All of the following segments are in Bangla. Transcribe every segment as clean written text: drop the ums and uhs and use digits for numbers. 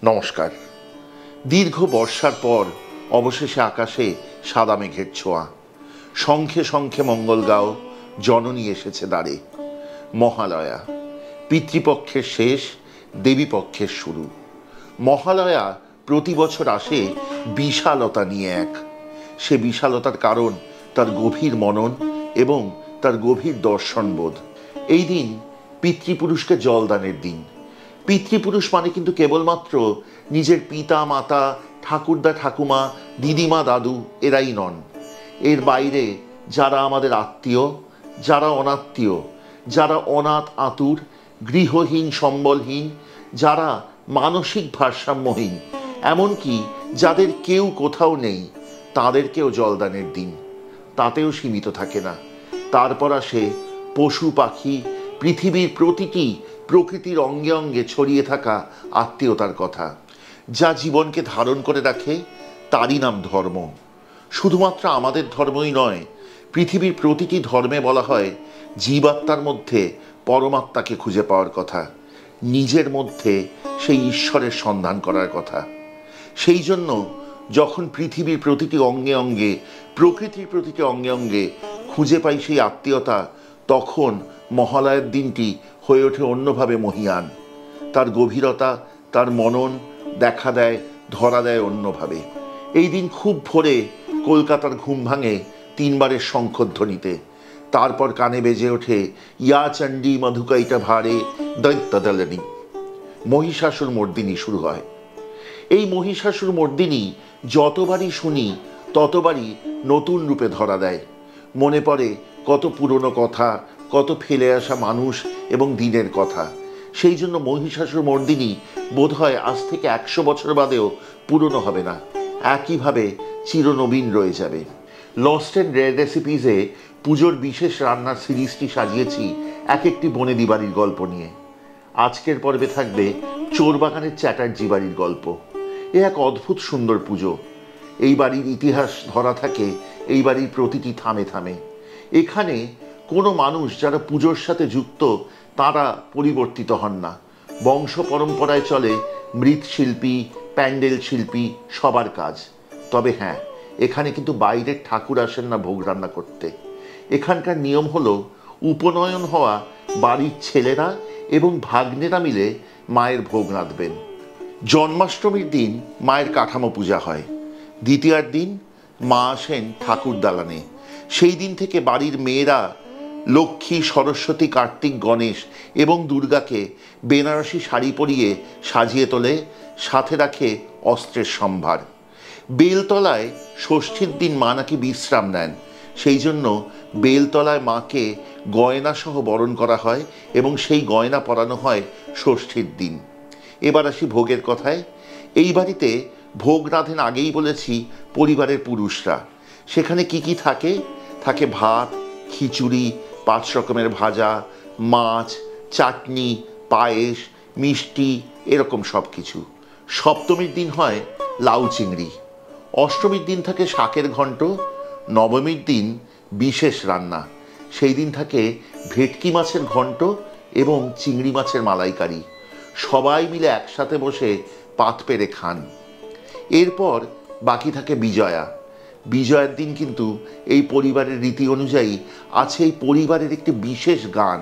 নমস্কার। দীর্ঘ বর্ষার পর অবশেষে আকাশে সাদা মেঘের ছোঁয়া। শঙ্খে শঙ্খে মঙ্গল গাও, জননী এসেছে দ্বারে। মহালয়া, পিতৃপক্ষের শেষ, দেবীপক্ষের শুরু। মহালয়া প্রতি বছর আসে বিশালতা নিয়ে এক। সে বিশালতার কারণ তার গভীর মনন এবং তার গভীর দর্শনবোধ। এই দিন পিতৃপুরুষকে জলদানের দিন। পিতৃপুরুষ মানে কিন্তু কেবলমাত্র নিজের পিতা মাতা, ঠাকুরদা ঠাকুমা, দিদিমা দাদু এরাই নন। এর বাইরে যারা আমাদের আত্মীয়, যারা অনাত্মীয়, যারা অনাথ আতুর, গৃহহীন সম্বলহীন, যারা মানসিক ভারসাম্যহীন, এমনকি যাদের কেউ কোথাও নেই, তাদেরকেও জলদানের দিন। তাতেও সীমিত থাকে না। তারপর আসে পশু পাখি, পৃথিবীর প্রতিটি প্রকৃতির অঙ্গে অঙ্গে ছড়িয়ে থাকা আত্মীয়তার কথা, যা জীবনকে ধারণ করে রাখে। তারই নাম ধর্ম। শুধুমাত্র আমাদের ধর্মই নয়, পৃথিবীর প্রতিটি ধর্মে বলা হয় জীবাত্মার মধ্যে পরমাত্মাকে খুঁজে পাওয়ার কথা, নিজের মধ্যে সেই ঈশ্বরের সন্ধান করার কথা। সেই জন্য যখন পৃথিবীর প্রতিটি অঙ্গে অঙ্গে, প্রকৃতির প্রতিটি অঙ্গে অঙ্গে খুঁজে পাই সেই আত্মীয়তা, তখন মহালয়ার দিনটি হয়ে ওঠে অন্যভাবে মহীয়ান। তার গভীরতা, তার মনন দেখা দেয়, ধরা দেয় অন্যভাবে। এই দিন খুব ভোরে কলকাতার ঘুম ভাঙে 3 বারের শঙ্খধ্বনিতে। তারপর কানে বেজে ওঠে ইয়া চণ্ডী মধুকাইটা ভারে দৈত্যদলনী। মহিষাসুর মর্দিনী শুরু হয়। এই মহিষাসুর মর্দিনী যতবারই শুনি ততবারই নতুন রূপে ধরা দেয়। মনে পড়ে কত পুরনো কথা, কত ফেলে আসা মানুষ এবং দিনের কথা। সেই জন্য মহিষাসুর মর্দিনী বোধ হয় আজ থেকে 100 বছর বাদেও পুরনো হবে না, একইভাবে চিরনবীন রয়ে যাবে। লস্ট অ্যান্ড রেয়ার রেসিপিসে পুজোর বিশেষ রান্নার সিরিজটি সাজিয়েছি এক একটি বনেদি বাড়ির গল্প নিয়ে। আজকের পর্বে থাকবে চোরবাগানের চ্যাটার্জি বাড়ির গল্প। এ এক অদ্ভুত সুন্দর পুজো। এই বাড়ির ইতিহাস ধরা থাকে এই বাড়ির প্রতিটি থামে থামে। এখানে কোনো মানুষ যারা পুজোর সাথে যুক্ত তারা পরিবর্তিত হন না। বংশ পরম্পরায় চলে মৃৎশিল্পী, প্যান্ডেল শিল্পী সবার কাজ। তবে হ্যাঁ, এখানে কিন্তু বাইরের ঠাকুর আসেন না ভোগ রান্না করতে। এখানকার নিয়ম হলো উপনয়ন হওয়া বাড়ির ছেলেরা এবং ভাগ্নেরা মিলে মায়ের ভোগ রাঁধবেন। জন্মাষ্টমীর দিন মায়ের কাঠামো পূজা হয়। দ্বিতীয়ার দিন মা আসেন ঠাকুর দালানে। সেই দিন থেকে বাড়ির মেয়েরা লক্ষ্মী, সরস্বতী, কার্তিক, গণেশ এবং দুর্গাকে বেনারসি শাড়ি পরিয়ে সাজিয়ে তোলে, সাথে রাখে অস্ত্রের সম্ভার। বেলতলায় ষষ্ঠীর দিন মা নাকি বিশ্রাম নেন, সেই জন্য বেলতলায় মাকে গয়না সহ বরণ করা হয় এবং সেই গয়না পরানো হয় ষষ্ঠীর দিন। এবার আসি ভোগের কথায়। এই বাড়িতে ভোগ রাঁধেন আগেই বলেছি পরিবারের পুরুষরা। সেখানে কি কি থাকে? থাকে ভাত, খিচুড়ি, 5 রকমের ভাজা, মাছ, চাটনি, পায়েস, মিষ্টি, এরকম সব কিছু। সপ্তমীর দিন হয় লাউ চিংড়ি। অষ্টমীর দিন থাকে শাকের ঘন্ট। নবমীর দিন বিশেষ রান্না। সেই দিন থাকে ভেটকি মাছের ঘন্ট এবং চিংড়ি মাছের মালাইকারি। সবাই মিলে একসাথে বসে পাত পেরে খান। এরপর বাকি থাকে বিজয়া। বিজয়ার দিন কিন্তু এই পরিবারের রীতি অনুযায়ী আছে এই পরিবারের একটি বিশেষ গান।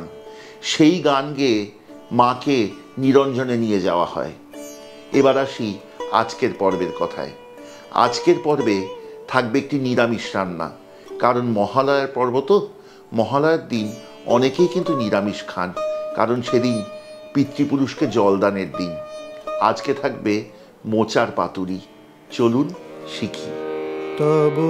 সেই গান গেয়ে মাকে নিরঞ্জনে নিয়ে যাওয়া হয়। এবার আসি আজকের পর্বের কথায়। আজকের পর্বে থাকবে একটি নিরামিষ রান্না, কারণ মহালয়ার পর্ব তো। মহালয়ার দিন অনেকেই কিন্তু নিরামিষ খান, কারণ সেদিন পিতৃপুরুষকে জলদানের দিন। আজকে থাকবে মোচার পাতুরি। চলুন শিখি। তবু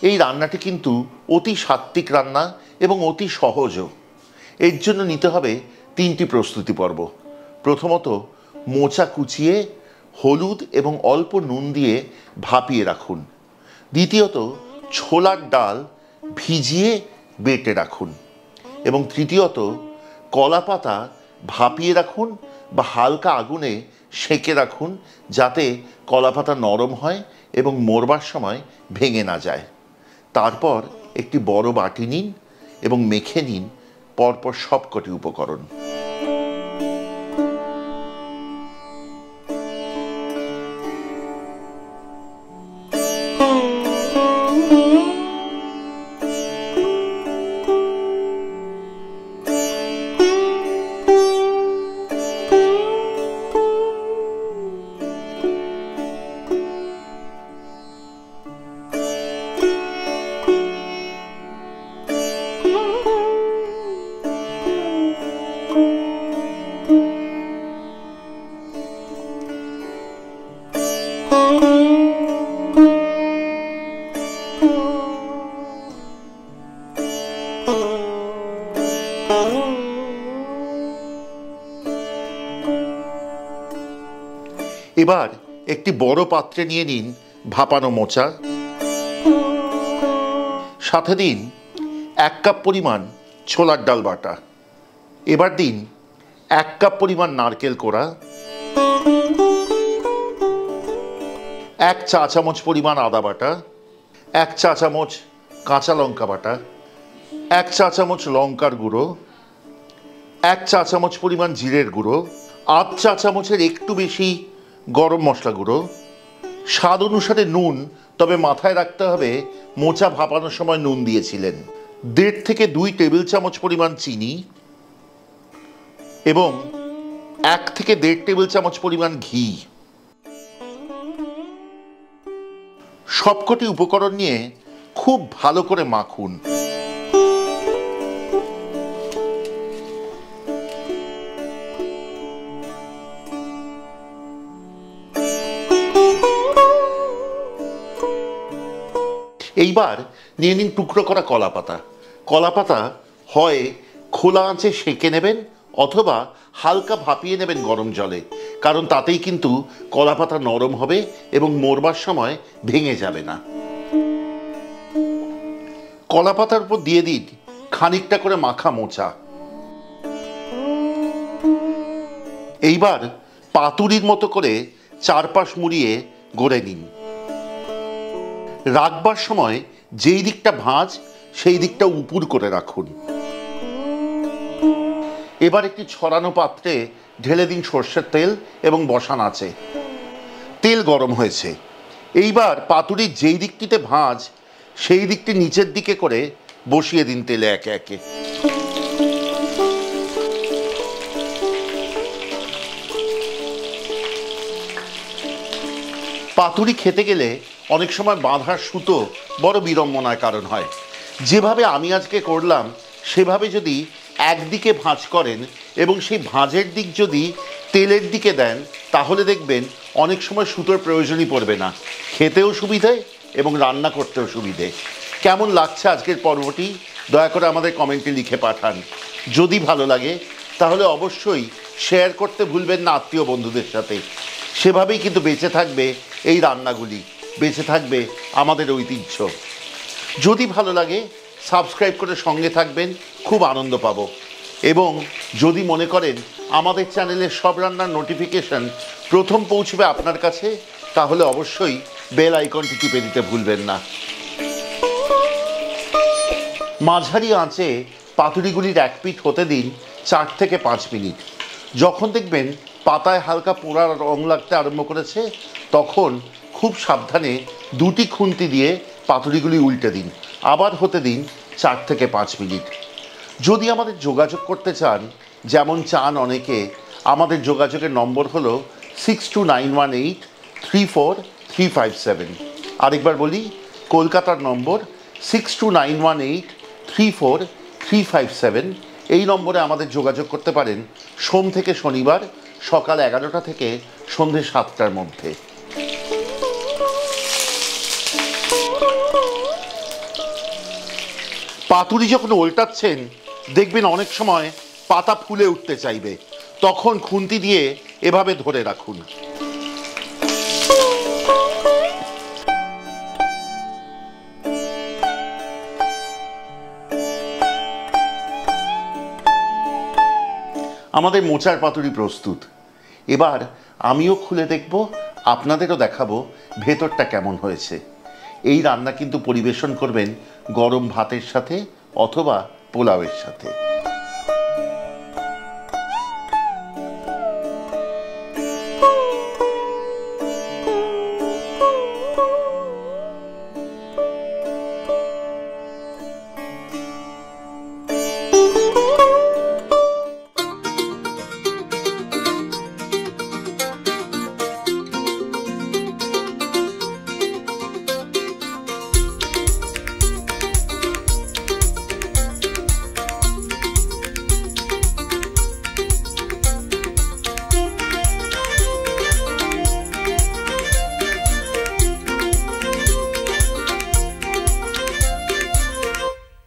এই রান্নাটি কিন্তু অতি সাত্ত্বিক রান্না এবং অতি সহজও। এর জন্য নিতে হবে 3টি প্রস্তুতি পর্ব। প্রথমত, মোচা কুচিয়ে হলুদ এবং অল্প নুন দিয়ে ভাপিয়ে রাখুন। দ্বিতীয়ত, ছোলার ডাল ভিজিয়ে বেটে রাখুন। এবং তৃতীয়ত, কলা পাতা ভাপিয়ে রাখুন বা হালকা আগুনে সেঁকে রাখুন, যাতে কলা পাতা নরম হয় এবং মোড়বার সময় ভেঙে না যায়। তারপর একটি বড় বাটি নিন এবং মেখে নিন পরপর সবকটি উপকরণ। এবার একটি বড় পাত্রে নিয়ে নিন ভাপানো মোচা, সাথে দিন 1 কাপ পরিমাণ ছোলার ডাল বাটা। এবার দিন 1 কাপ পরিমাণ নারকেল কোড়া, 1 চা চামচ পরিমাণ আদা বাটা, 1 চা চামচ কাঁচা লঙ্কা বাটা, 1 চা চামচ লঙ্কার গুঁড়ো, 1 চা চামচ পরিমাণ জিরের গুঁড়ো, 8 চা চামচের একটু বেশি গরম মশলা গুঁড়ো, স্বাদ অনুসারে নুন, তবে মাথায় রাখতে হবে মোচা ভাপানোর সময় নুন দিয়েছিলেন, 1.5 থেকে 2 টেবিল চামচ পরিমাণ চিনি এবং 1 থেকে 1.5 টেবিল চামচ পরিমাণ ঘি। সবকটি উপকরণ নিয়ে খুব ভালো করে মাখুন। এইবার নিয়ে নিন টুকরো করা কলা পাতা। কলা পাতা হয় খোলা আঁচে সেঁকে নেবেন অথবা হালকা ভাপিয়ে নেবেন গরম জলে, কারণ তাতেই কিন্তু কলা পাতা নরম হবে এবং মোড়বার সময় ভেঙে যাবে না। কলা পাতার উপর দিয়ে দিন খানিকটা করে মাখা মোচা। এইবার পাতুরির মতো করে চারপাশ মুড়িয়ে গড়ে নিন। রাখবার সময় যেই দিকটা ভাঁজ সেই দিকটা উপুর করে রাখুন। এবার একটি ছড়ানো পাত্রে ঢেলে দিন সর্ষের তেল এবং বসান আঁচে। তেল গরম হয়েছে। এইবার পাতুরির যেই দিকটিতে ভাঁজ সেই দিকটি নিচের দিকে করে বসিয়ে দিন তেলে একে একে। পাতুরি খেতে গেলে অনেক সময় বাঁধার সুতো বড় বিড়ম্বনার কারণ হয়। যেভাবে আমি আজকে করলাম সেভাবে যদি একদিকে ভাঁজ করেন এবং সেই ভাঁজের দিক যদি তেলের দিকে দেন, তাহলে দেখবেন অনেক সময় সুতোর প্রয়োজনই পড়বে না। খেতেও সুবিধে এবং রান্না করতেও সুবিধে। কেমন লাগছে আজকের পর্বটি দয়া করে আমাদের কমেন্টে লিখে পাঠান। যদি ভালো লাগে তাহলে অবশ্যই শেয়ার করতে ভুলবেন না আত্মীয় বন্ধুদের সাথে। সেভাবেই কিন্তু বেঁচে থাকবে এই রান্নাগুলি, বেঁচে থাকবে আমাদের ঐতিহ্য। যদি ভালো লাগে সাবস্ক্রাইব করে সঙ্গে থাকবেন, খুব আনন্দ পাবো। এবং যদি মনে করেন আমাদের চ্যানেলের সব রান্নার নোটিফিকেশন প্রথম পৌঁছবে আপনার কাছে, তাহলে অবশ্যই বেল আইকনটি টিপে দিতে ভুলবেন না। মাঝারি আঁচে পাতুরিগুলির 1 পিঠ হতে দিন 4 থেকে 5 মিনিট। যখন দেখবেন পাতায় হালকা পোড়া রং লাগতে আরম্ভ করেছে, তখন খুব সাবধানে 2টি খুন্তি দিয়ে পাতুরিগুলি উল্টে দিন। আবার হতে দিন 4 থেকে 5 মিনিট। যদি আমাদের যোগাযোগ করতে চান, যেমন চান অনেকে, আমাদের যোগাযোগের নম্বর হলো 6291834357। আরেকবার বলি, কলকাতার নম্বর 6291834357। এই নম্বরে আমাদের যোগাযোগ করতে পারেন সোম থেকে শনিবার সকাল 11টা থেকে সন্ধে 7টার মধ্যে। পাতুরি যখন উল্টাচ্ছেন দেখবেন অনেক সময় পাতা ফুলে উঠতে চাইবে, তখন খুন্তি দিয়ে এভাবে ধরে রাখুন। আমাদের মোচার পাতুরি প্রস্তুত। এবার আমিও খুলে দেখব, আপনাদেরও দেখাবো ভেতরটা কেমন হয়েছে। এই রান্না কিন্তু পরিবেশন করবেন গরম ভাতের সাথে অথবা পোলাওয়ের সাথে।